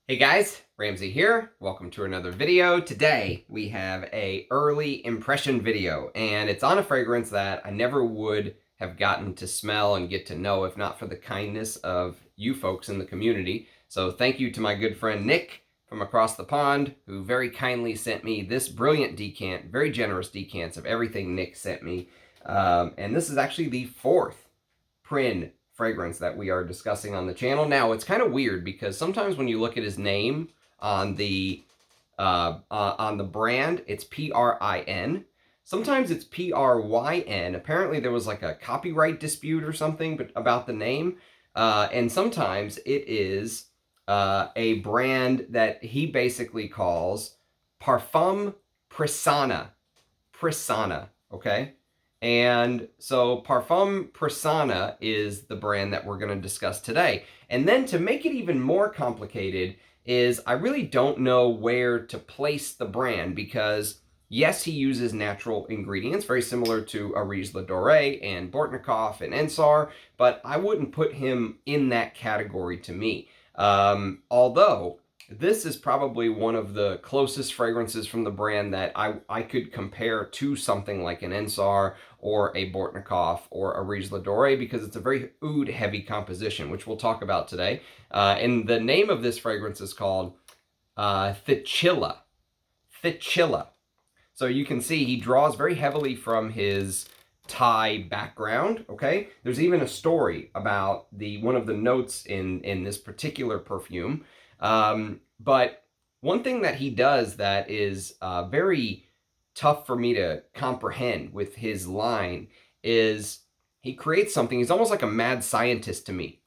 Hey guys, Ramsey here. Welcome to another video. Today we have a early impression video, and it's on a fragrance that I never would have gotten to smell and get to know if not for the kindness of you folks in the community. So thank you to my good friend Nick from across the pond, who very kindly sent me this brilliant decant, very generous decants of everything Nick sent me. And this is actually the fourth Prin fragrance that we are discussing on the channel. Now, it's kind of weird because sometimes when you look at his name on the brand, it's P-R-I-N. Sometimes it's P-R-Y-N. Apparently there was like a copyright dispute or something about the name. And sometimes it is a brand that he basically calls Parfum Prissana. Prissana, okay? And so Parfum Prissana is the brand that we're going to discuss today. And then to make it even more complicated is I really don't know where to place the brand because yes, he uses natural ingredients, very similar to Amouage Reflection Man and Bortnikov and Ensar, but I wouldn't put him in that category to me. Although this is probably one of the closest fragrances from the brand that I could compare to something like an Ensar or a Bortnikov or a Amouage Reflection because it's a very oud-heavy composition, which we'll talk about today. And the name of this fragrance is called Thichila. Thichila. So you can see he draws very heavily from his Thai background, okay? There's even a story about one of the notes in this particular perfume. But one thing that he does that is very tough for me to comprehend with his line is he creates something. He's almost like a mad scientist to me.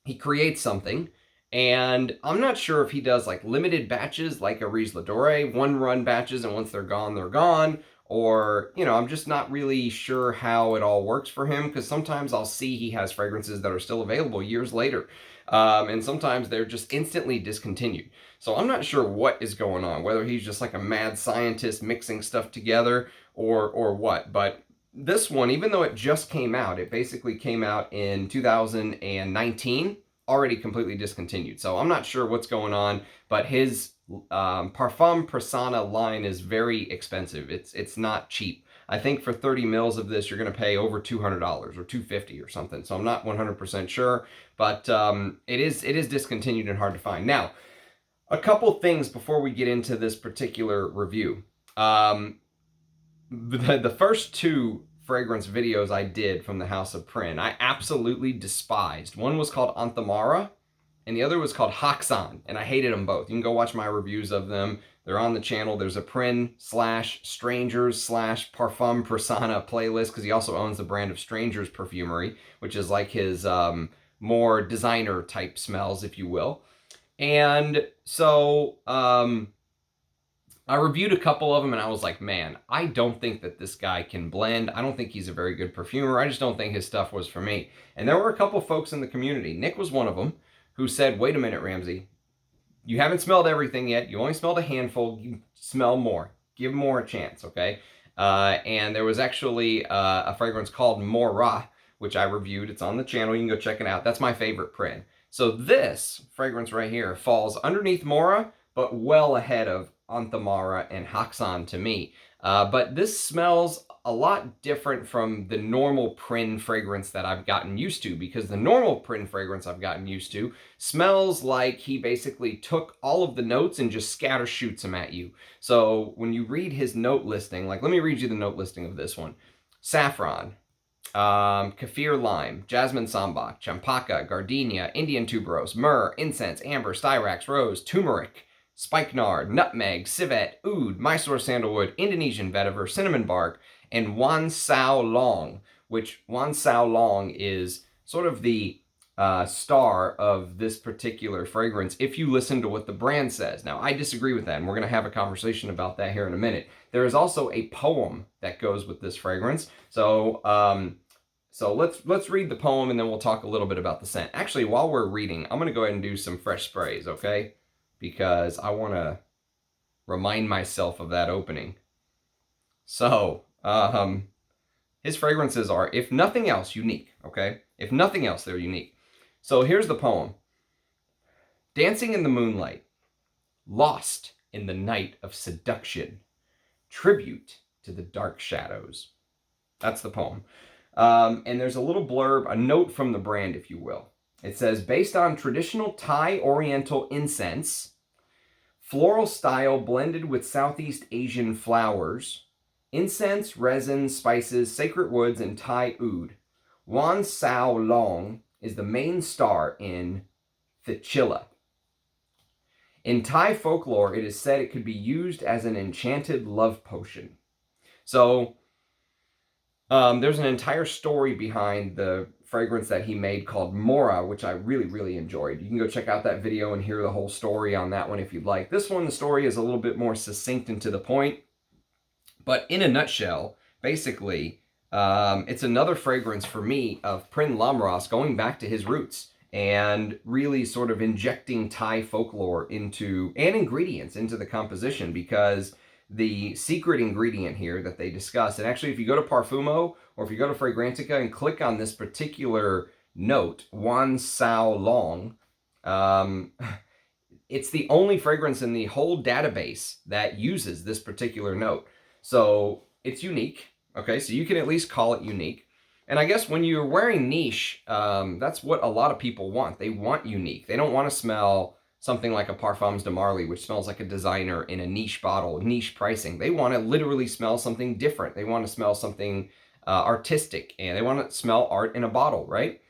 He creates something, and I'm not sure if he does like limited batches like a Amouage Reflection, one-run batches, and once they're gone, or, you know, I'm just not really sure how it all works for him because sometimes I'll see he has fragrances that are still available years later. And sometimes they're just instantly discontinued. So I'm not sure what is going on, whether he's just like a mad scientist mixing stuff together or what. But this one, even though it just came out, it basically came out in 2019, already completely discontinued. So I'm not sure what's going on, but his Parfum Prissana line is very expensive. It's not cheap. I think for 30 mils of this, you're going to pay over $200 or $250 or something. So I'm not 100% sure, but it is discontinued and hard to find. Now, a couple things before we get into this particular review. The first two fragrance videos I did from the House of Prin, I absolutely despised. One was called Anthamara, and the other was called Haxan, and I hated them both. You can go watch my reviews of them. They're on the channel. There's a Prin/Strangers/Parfum Prissana playlist because he also owns the brand of Strangers Perfumery, which is like his more designer type smells, if you will. And so I reviewed a couple of them and I was like, man, I don't think that this guy can blend. I don't think he's a very good perfumer. I just don't think his stuff was for me. And there were a couple folks in the community. Nick was one of them who said, wait a minute, Ramsey, you haven't smelled everything yet. You only smelled a handful. You smell more. Give more a chance, okay? And there was actually a fragrance called Mora, which I reviewed. It's on the channel. You can go check it out. That's my favorite Prin. So this fragrance right here falls underneath Mora, but well ahead of Anthamara and Haxan to me. But this smells a lot different from the normal Prin fragrance that I've gotten used to, because the normal Prin fragrance I've gotten used to smells like he basically took all of the notes and just scatter shoots them at you. So when you read his note listing, like let me read you the note listing of this one. Saffron, kaffir lime, jasmine sambac, champaka, gardenia, Indian tuberose, myrrh, incense, amber, styrax, rose, turmeric, spikenard, nutmeg, civet, oud, Mysore sandalwood, Indonesian vetiver, cinnamon bark, and Wan Sao Long, which Wan Sao Long is sort of the star of this particular fragrance if you listen to what the brand says. Now, I disagree with that, and we're going to have a conversation about that here in a minute. There is also a poem that goes with this fragrance. So let's read the poem, and then we'll talk a little bit about the scent. Actually, while we're reading, I'm going to go ahead and do some fresh sprays, okay? Because I want to remind myself of that opening. So, his fragrances are, if nothing else, unique, okay? If nothing else, they're unique. So here's the poem. Dancing in the moonlight, lost in the night of seduction, tribute to the dark shadows. That's the poem. And there's a little blurb, a note from the brand, if you will. It says, based on traditional Thai Oriental incense, floral style blended with Southeast Asian flowers, incense, resin, spices, sacred woods, and Thai oud. Wan Sao Long is the main star in Thichila. In Thai folklore, it is said it could be used as an enchanted love potion. So, there's an entire story behind the fragrance that he made called Mora, which I really, really enjoyed. You can go check out that video and hear the whole story on that one if you'd like. This one, the story is a little bit more succinct and to the point. But in a nutshell, basically, it's another fragrance for me of Prin Lamras going back to his roots and really sort of injecting Thai folklore into, and ingredients into the composition, because the secret ingredient here that they discuss, and actually if you go to Parfumo or if you go to Fragrantica and click on this particular note, Wan Sao Long, it's the only fragrance in the whole database that uses this particular note. So it's unique, okay? So you can at least call it unique. And I guess when you're wearing niche, that's what a lot of people want. They want unique. They don't want to smell something like a Parfums de Marly, which smells like a designer in a niche bottle, niche pricing. They want to literally smell something different. They want to smell something artistic, and they want to smell art in a bottle, right?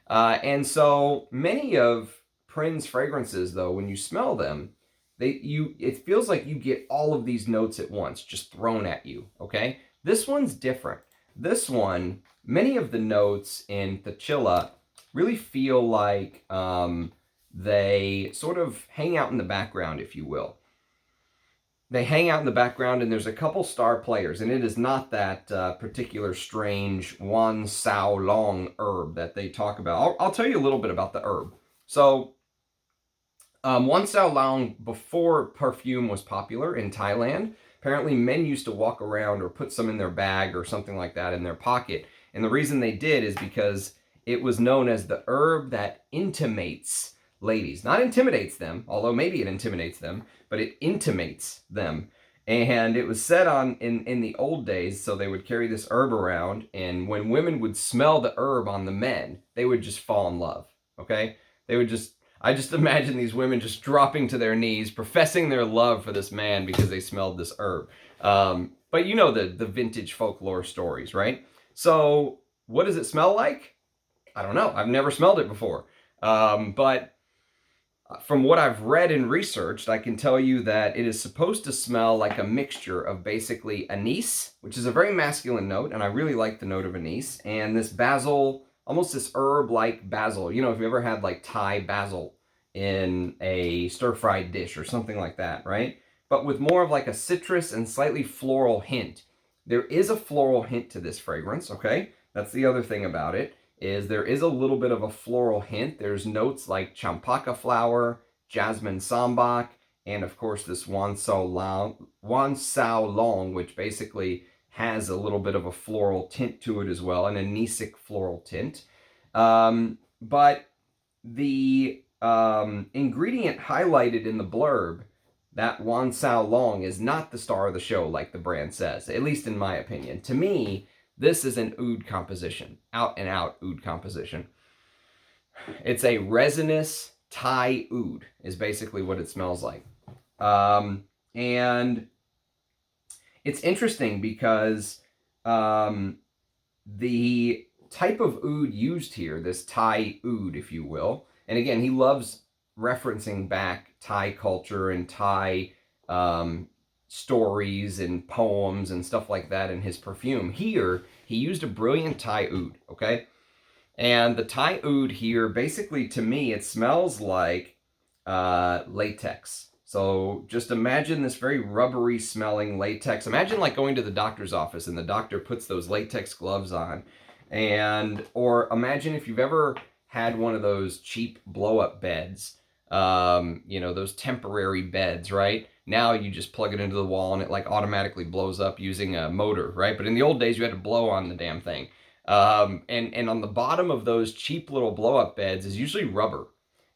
And so many of Prin's fragrances, though, when you smell them, it feels like you get all of these notes at once, just thrown at you, okay? This one's different. This one, many of the notes in Thichila really feel like they sort of hang out in the background, if you will. They hang out in the background, and there's a couple star players, and it is not that particular strange Wan Sao Long herb that they talk about. I'll tell you a little bit about the herb. So, Wan Sao Long, before perfume was popular in Thailand, apparently men used to walk around or put some in their bag or something like that in their pocket. And the reason they did is because it was known as the herb that intimates ladies. Not intimidates them, although maybe it intimidates them, but it intimates them. And it was said in the old days, so they would carry this herb around, and when women would smell the herb on the men, they would just fall in love, okay? I just imagine these women just dropping to their knees, professing their love for this man because they smelled this herb. But you know the vintage folklore stories, right? So what does it smell like? I don't know. I've never smelled it before. But from what I've read and researched, I can tell you that it is supposed to smell like a mixture of basically anise, which is a very masculine note, and I really like the note of anise, and this basil, almost this herb-like basil. You know, if you ever had like Thai basil in a stir-fried dish or something like that, right? But with more of like a citrus and slightly floral hint. There is a floral hint to this fragrance, okay? That's the other thing about it, is there is a little bit of a floral hint. There's notes like champaka flower, jasmine sambac, and of course this Wan Sao Long, which basically has a little bit of a floral tint to it as well, an anisic floral tint. But the ingredient highlighted in the blurb, that Wan Sao Long, is not the star of the show like the brand says, at least in my opinion. To me, this is an oud composition, out and out oud composition. It's a resinous Thai oud is basically what it smells like. And it's interesting because the type of oud used here, this Thai oud, if you will, and again, he loves referencing back Thai culture and Thai stories and poems and stuff like that in his perfume. Here, he used a brilliant Thai oud, okay? And the Thai oud here, basically, to me, it smells like latex. So just imagine this very rubbery smelling latex. Imagine like going to the doctor's office and the doctor puts those latex gloves on. Or imagine if you've ever had one of those cheap blow-up beds, you know, those temporary beds, right? Now you just plug it into the wall and it like automatically blows up using a motor, right? But in the old days, you had to blow on the damn thing. And on the bottom of those cheap little blow-up beds is usually rubber.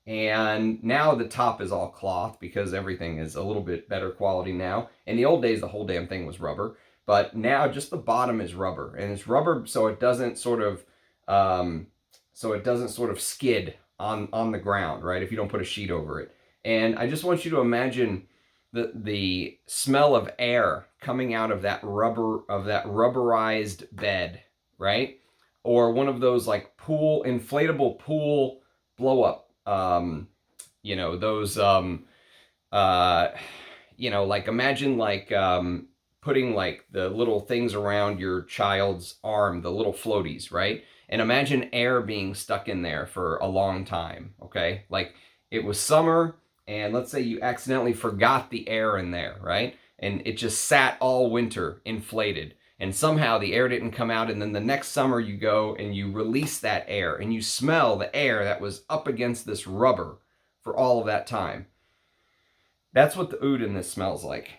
And now the top is all cloth because everything is a little bit better quality now. In the old days, the whole damn thing was rubber, but now just the bottom is rubber, and it's rubber so it doesn't sort of skid on the ground, right? If you don't put a sheet over it. And I just want you to imagine the smell of air coming out of that rubberized bed, right? Or one of those like inflatable pool blow up, those like imagine like putting like the little things around your child's arm, the little floaties, right? And imagine air being stuck in there for a long time, okay? Like it was summer, and let's say you accidentally forgot the air in there, right? And it just sat all winter inflated. And somehow the air didn't come out, and then the next summer you go and you release that air, and you smell the air that was up against this rubber for all of that time. That's what the oud in this smells like.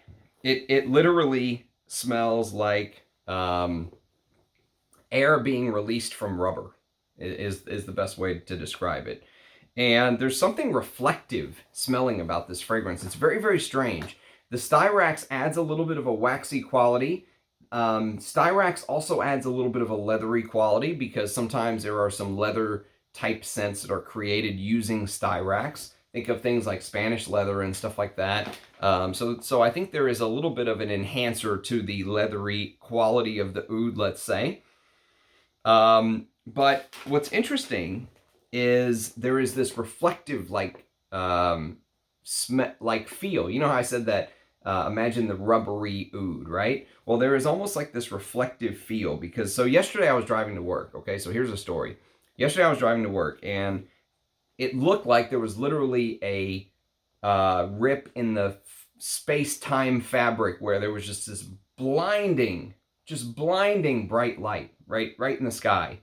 It literally smells like air being released from rubber is the best way to describe it. And there's something reflective smelling about this fragrance. It's very, very strange. The Styrax adds a little bit of a waxy quality. Styrax also adds a little bit of a leathery quality because sometimes there are some leather type scents that are created using Styrax. Think of things like Spanish leather and stuff like that. So I think there is a little bit of an enhancer to the leathery quality of the oud, let's say. But what's interesting is there is this reflective like feel. You know how I said that imagine the rubbery oud, right? Well, there is almost like this reflective feel because so yesterday I was driving to work, okay? So here's a story. Yesterday I was driving to work and it looked like there was literally a rip in the space-time fabric where there was just this blinding bright light right in the sky.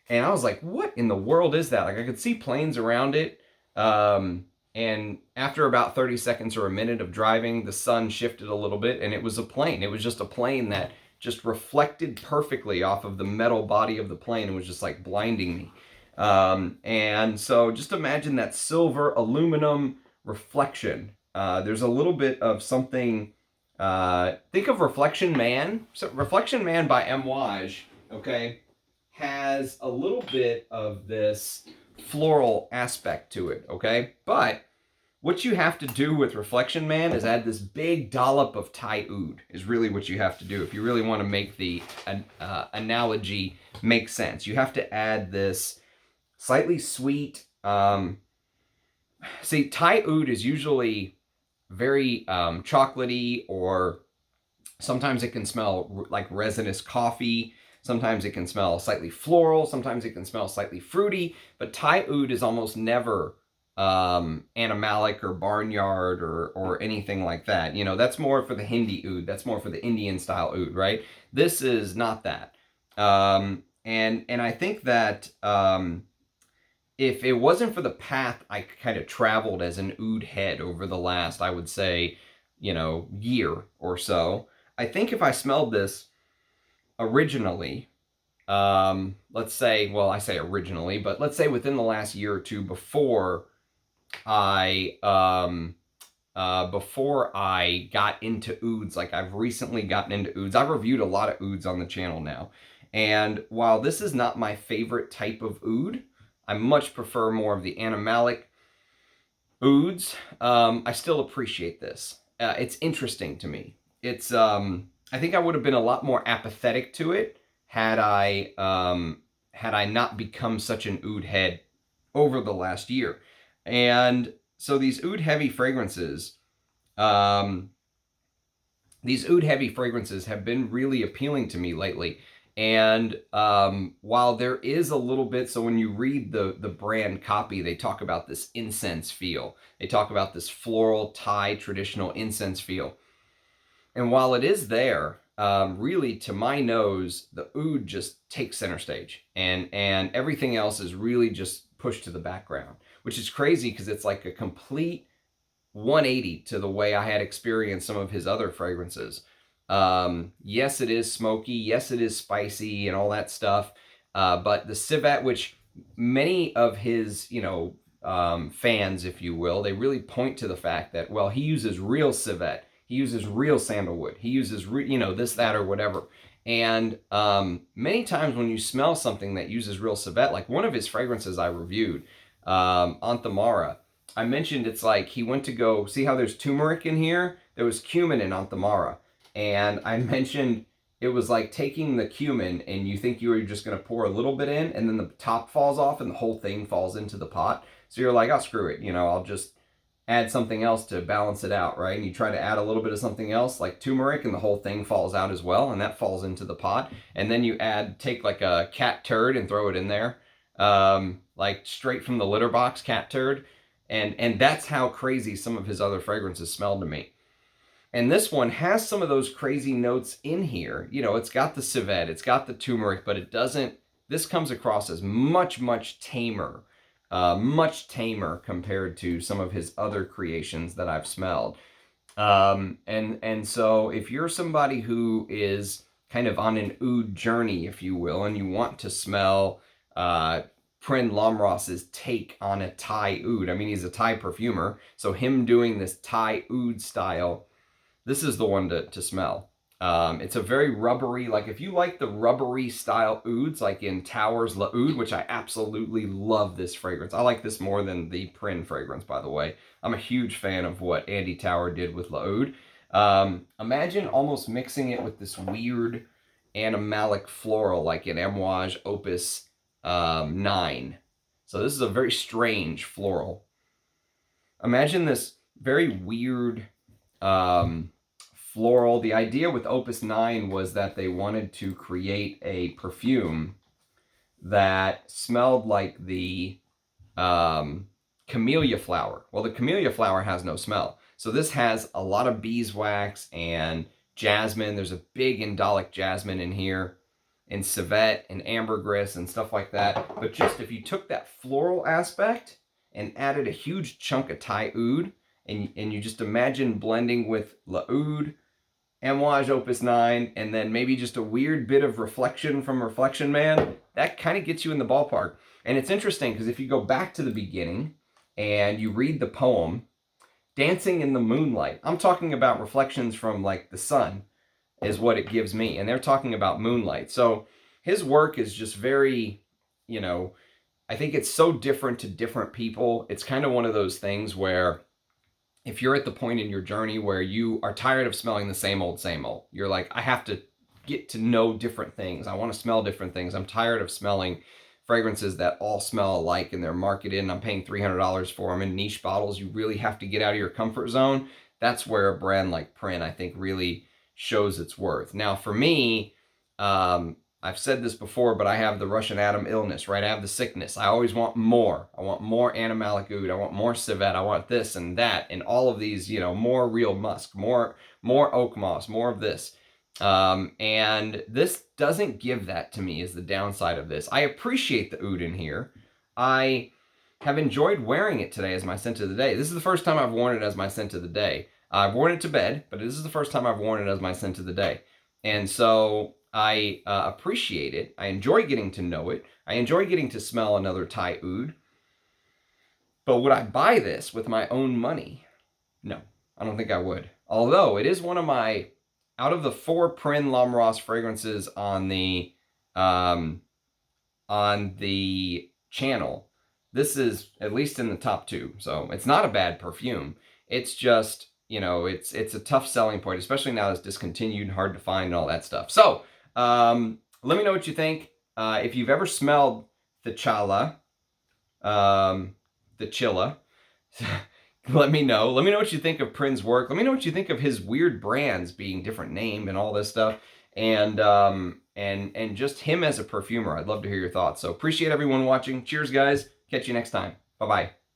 And I was like, what in the world is that? Like I could see planes around it. And after about 30 seconds or a minute of driving, the sun shifted a little bit and it was a plane. It was just a plane that just reflected perfectly off of the metal body of the plane and was just like blinding me. And so just imagine that silver aluminum reflection. There's a little bit of something, think of Reflection Man. So Reflection Man by Amouage, okay, has a little bit of this floral aspect to it, okay? But what you have to do with Reflection Man is add this big dollop of Thai oud is really what you have to do if you really want to make the analogy make sense. You have to add this slightly sweet, see, Thai oud is usually very chocolatey, or sometimes it can smell like resinous coffee. Sometimes it can smell slightly floral. Sometimes it can smell slightly fruity. But Thai oud is almost never animalic or barnyard or anything like that. You know, that's more for the Hindi oud. That's more for the Indian style oud, right? This is not that. And I think that if it wasn't for the path I kind of traveled as an oud head over the last, I would say, year or so, I think if I smelled this originally, let's say, well, I say originally, but let's say within the last year or two before I got into ouds, like I've recently gotten into ouds. I've reviewed a lot of ouds on the channel now. And while this is not my favorite type of oud, I much prefer more of the animalic ouds. I still appreciate this. It's interesting to me. It's I think I would have been a lot more apathetic to it had I not become such an oud head over the last year. And so these oud heavy fragrances, have been really appealing to me lately. And while there is a little bit, so when you read the brand copy, they talk about this incense feel. They talk about this floral Thai traditional incense feel. And while it is there, really to my nose, the oud just takes center stage, and everything else is really just pushed to the background, which is crazy because it's like a complete 180 to the way I had experienced some of his other fragrances. Yes, it is smoky. Yes, it is spicy and all that stuff. But the civet, which many of his, fans, if you will, they really point to the fact that, well, he uses real civet, he uses real sandalwood, he uses, this, that, or whatever. And many times when you smell something that uses real civet, like one of his fragrances I reviewed, Anthamara, I mentioned it's like he went to go see how there's turmeric in here. There was cumin in Anthamara. And I mentioned it was like taking the cumin and you think you were just going to pour a little bit in and then the top falls off and the whole thing falls into the pot. So you're like, oh, screw it. I'll just add something else to balance it out, right? And you try to add a little bit of something else like turmeric and the whole thing falls out as well. And that falls into the pot. And then you take like a cat turd and throw it in there. Like straight from the litter box cat turd. And that's how crazy some of his other fragrances smelled to me. And this one has some of those crazy notes in here. It's got the civet, it's got the turmeric, but it doesn't, this comes across as much, much tamer compared to some of his other creations that I've smelled. And so if you're somebody who is kind of on an oud journey, if you will, and you want to smell Prin Lomros's take on a Thai oud, I mean, he's a Thai perfumer, so him doing this Thai oud style, this is the one to smell. It's a very rubbery, like if you like the rubbery style ouds, like in Towers La Oud, which I absolutely love this fragrance. I like this more than the Prin fragrance, by the way. I'm a huge fan of what Andy Tower did with La Oud. Imagine almost mixing it with this weird animalic floral, like in Amouage Opus 9. So this is a very strange floral. Imagine this very weird floral. The idea with Opus 9 was that they wanted to create a perfume that smelled like the camellia flower. Well, the camellia flower has no smell. So this has a lot of beeswax and jasmine. There's a big indolic jasmine in here, and civet and ambergris and stuff like that. But just if you took that floral aspect and added a huge chunk of Thai oud, and you just imagine blending with La Oud, Amouage Opus 9, and then maybe just a weird bit of reflection from Reflection Man, that kind of gets you in the ballpark. And it's interesting because if you go back to the beginning and you read the poem, Dancing in the Moonlight, I'm talking about reflections from like the sun is what it gives me. And they're talking about moonlight. So his work is just very, I think it's so different to different people. It's kind of one of those things where if you're at the point in your journey where you are tired of smelling the same old, you're like, I have to get to know different things. I want to smell different things. I'm tired of smelling fragrances that all smell alike and they're marketed and I'm paying $300 for them in niche bottles. You really have to get out of your comfort zone. That's where a brand like Prin, I think, really shows its worth. Now, for me, I've said this before, but I have the Russian Atom illness, right? I have the sickness. I always want more. I want more animalic oud. I want more civet. I want this and that and all of these, more real musk, more oak moss, more of this. And this doesn't give that to me is the downside of this. I appreciate the oud in here. I have enjoyed wearing it today as my scent of the day. This is the first time I've worn it as my scent of the day. I've worn it to bed, but this is the first time I've worn it as my scent of the day. And so I appreciate it. I enjoy getting to know it. I enjoy getting to smell another Thai oud. But would I buy this with my own money? No, I don't think I would. Although it is one of my, out of the 4 Prin Lomros fragrances on the channel, this is at least in the top 2. So it's not a bad perfume. It's just, it's a tough selling point, especially now it's discontinued, hard to find and all that stuff. So let me know what you think. If you've ever smelled Thichila, let me know. Let me know what you think of Prin's work. Let me know what you think of his weird brands being different name and all this stuff. And just him as a perfumer. I'd love to hear your thoughts. So appreciate everyone watching. Cheers, guys. Catch you next time. Bye-bye.